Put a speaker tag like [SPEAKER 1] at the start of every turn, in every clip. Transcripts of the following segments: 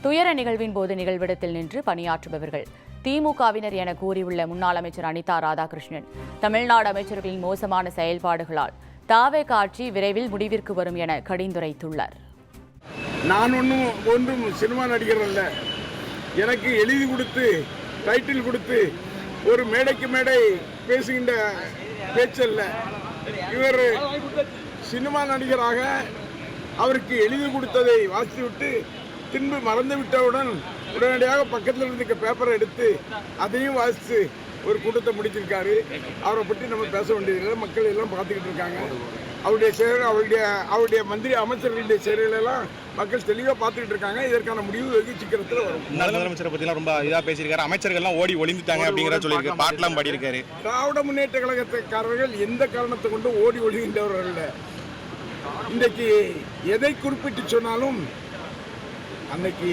[SPEAKER 1] துயர நிகழ்வின் போது நிகழ்விடத்தில் நின்று பணியாற்றுபவர்கள் திமுகவினர் என கூறியுள்ள முன்னாள் அமைச்சர் அனிதா ராதாகிருஷ்ணன், தமிழ்நாடு அமைச்சர்களின் மோசமான செயல்பாடுகளால் தாவேக ஆட்சி விரைவில் முடிவிற்கு வரும் என கடிந்துரைத்துள்ளார்.
[SPEAKER 2] நான் ஒன்றும் சினிமா நடிகர் அல்ல. எனக்கு எழுதி கொடுத்து டைட்டில் கொடுத்து ஒரு மேடைக்கு மேடை பேசுகின்ற பேச்சல்ல. இவர் சினிமா நடிகராக அவருக்கு எழுதி கொடுத்ததை வாசித்துவிட்டு பின்பு மறந்து விட்டவுடன் உடனடியாக பக்கத்தில் இருந்த பேப்பரை எடுத்து அதையும் வாசித்து ஒரு கூட்டத்தை முடிச்சிருக்காரு. அவரை பற்றி நம்ம பேச வேண்டியதில்லை. மக்கள் எல்லாம் பார்த்துக்கிட்டு இருக்காங்க. அவருடைய செயல், அவருடைய மந்திரி அமைச்சர்களுடைய செயல்களெல்லாம் மக்கள் தெளிவாக பார்த்துக்கிட்டு இருக்காங்க. இதற்கான முடிவு வெகு சீக்கிரத்தில் வரும்.
[SPEAKER 3] முதலமைச்சரை பற்றிலாம் ரொம்ப இதாக பேசியிருக்காரு. அமைச்சர்கள்லாம் ஓடி ஒளிந்துட்டாங்க அப்படிங்கிற சொல்லியிருக்காரு. பாட்டெல்லாம் பாடியிருக்காரு.
[SPEAKER 2] திராவிட முன்னேற்ற கழகத்துக்காரர்கள் எந்த காரணத்தை கொண்டு ஓடி ஒளிகின்றவர்கள் இல்லை. இன்றைக்கு எதை குறிப்பிட்டு சொன்னாலும், அன்னைக்கு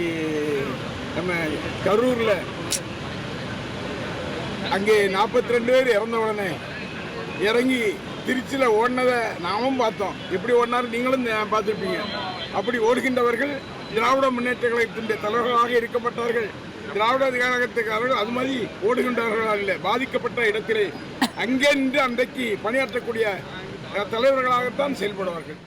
[SPEAKER 2] நம்ம கரூரில் அங்கே 42 பேர் இறந்த உடனே இறங்கி திருச்சியில் ஓடினதை நாமும் பார்த்தோம். எப்படி ஓடினாரு நீங்களும் பார்த்துருப்பீங்க. அப்படி ஓடுகின்றவர்கள் திராவிட முன்னேற்ற கழகத்தினுடைய தலைவர்களாக இருக்கப்பட்டவர்கள். திராவிட கழகத்துக்காரர்கள் அது மாதிரி ஓடுகின்றவர்களாக இல்லை. பாதிக்கப்பட்ட இடத்திலே அங்கே நின்று அன்றைக்கு பணியாற்றக்கூடிய தலைவர்களாகத்தான் செயல்படுவார்கள்.